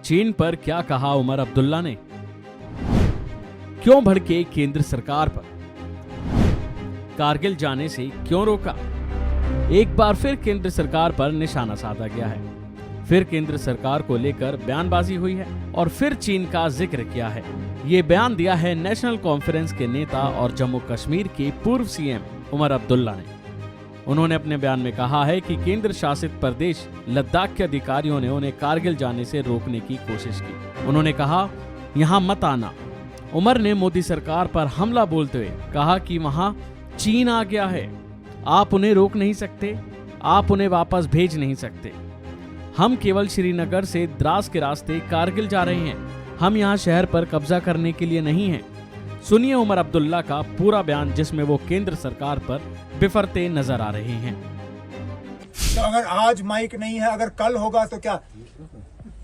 चीन पर क्या कहा उमर अब्दुल्ला ने? क्यों भड़के केंद्र सरकार पर? कारगिल जाने से क्यों रोका? एक बार फिर केंद्र सरकार पर निशाना साधा गया है। फिर केंद्र सरकार को लेकर बयानबाजी हुई है और फिर चीन का जिक्र किया है। ये बयान दिया है नेशनल कॉन्फ्रेंस के नेता और जम्मू कश्मीर के पूर्व सीएम उमर अब्दुल्ला ने। उन्होंने अपने बयान में कहा है कि केंद्र शासित प्रदेश लद्दाख के अधिकारियों ने उन्हें कारगिल जाने से रोकने की कोशिश की। उन्होंने कहा, यहाँ मत आना। उमर ने मोदी सरकार पर हमला बोलते हुए कहा कि वहां चीन आ गया है, आप उन्हें रोक नहीं सकते, आप उन्हें वापस भेज नहीं सकते। हम केवल श्रीनगर से द्रास के रास्ते कारगिल जा रहे हैं, हम यहाँ शहर पर कब्जा करने के लिए नहीं हैं। सुनिए उमर अब्दुल्ला का पूरा बयान, जिसमें वो केंद्र सरकार पर बिफरते नजर आ रहे हैं। तो अगर आज माइक नहीं है, अगर कल होगा तो क्या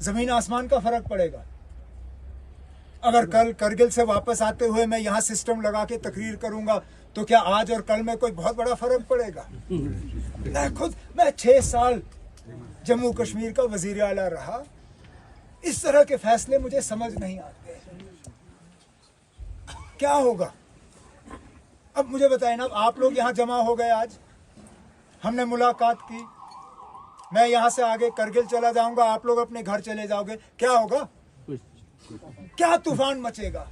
जमीन आसमान का फर्क पड़ेगा? अगर कल करगिल से वापस आते हुए मैं यहाँ सिस्टम लगा के तकरीर करूंगा तो क्या आज और कल में कोई बहुत बड़ा फर्क पड़ेगा? मैं 6 साल जम्मू कश्मीर का वजीर आला रहा, इस तरह के फैसले मुझे समझ नहीं आते। क्या होगा? अब मुझे बताएं ना, आप लोग यहाँ जमा हो गए, आज हमने मुलाकात की, मैं यहाँ से आगे करगिल चला जाऊंगा, आप लोग अपने घर चले जाओगे, क्या होगा? क्या तूफान मचेगा?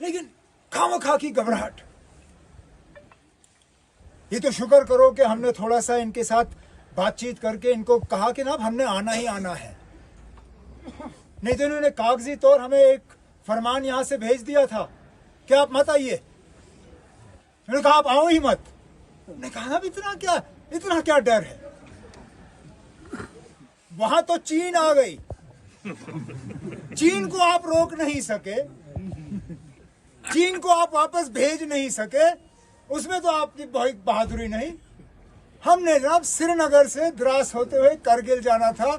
लेकिन खामखा की घबराहट। ये तो शुक्र करो कि हमने थोड़ा सा इनके साथ बातचीत करके इनको कहा कि ना हमने आना ही आना है, नहीं तो इन्होंने कागजी तौर हमें एक फरमान यहां से भेज दिया था कि आप मत आइए। मैंने कहा आप आओ ही मत। मैंने कहा अब इतना क्या डर है? वहां तो चीन आ गई, चीन को आप रोक नहीं सके, चीन को आप वापस भेज नहीं सके, उसमें तो आपकी बहुत बहादुरी नहीं। हमने जब श्रीनगर से द्रास होते हुए करगिल जाना था,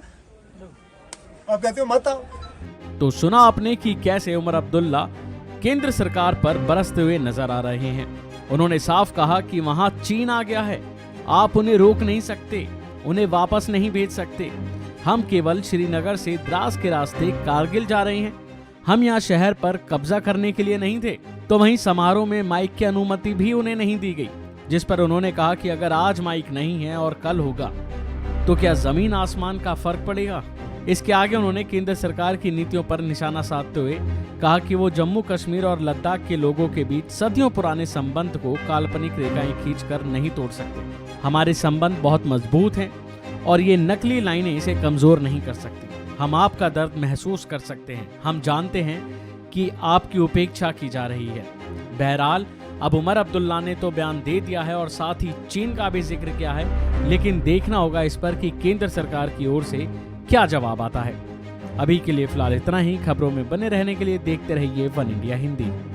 अब कहते हो मत आओ। तो सुना आपने कि कैसे उमर अब्दुल्ला केंद्र सरकार पर बरसते हुए नजर आ रहे हैं। उन्होंने साफ कहा कि वहां चीन आ गया है, आप उन्हें रोक नहीं सकते, उन्हें वापस नहीं भेज सकते। हम केवल श्रीनगर से द्रास के रास्ते कारगिल जा रहे हैं, हम यहाँ शहर पर कब्जा करने के लिए नहीं थे। तो वहीं समारोह में माइक की अनुमति भी उन्हें नहीं दी गई, जिस पर उन्होंने कहा कि अगर आज माइक नहीं है और कल होगा तो क्या जमीन आसमान का फर्क पड़ेगा? इसके आगे उन्होंने केंद्र सरकार की नीतियों पर निशाना साधते हुए कहा कि वो जम्मू कश्मीर और लद्दाख के लोगों के बीच सदियों पुराने संबंध को काल्पनिक रेखाएं खींचकर नहीं तोड़ सकते। हमारे संबंध बहुत मजबूत हैं और ये नकली लाइनें इसे कमजोर नहीं कर सकती। हम आपका दर्द महसूस कर सकते हैं, हम जानते हैं कि आपकी उपेक्षा की जा रही है। बहरहाल अब उमर अब्दुल्ला ने तो बयान दे दिया है और साथ ही चीन का भी जिक्र किया है, लेकिन देखना होगा इस पर कि केंद्र सरकार की ओर से क्या जवाब आता है। अभी के लिए फिलहाल इतना ही। खबरों में बने रहने के लिए देखते रहिए वन इंडिया हिंदी।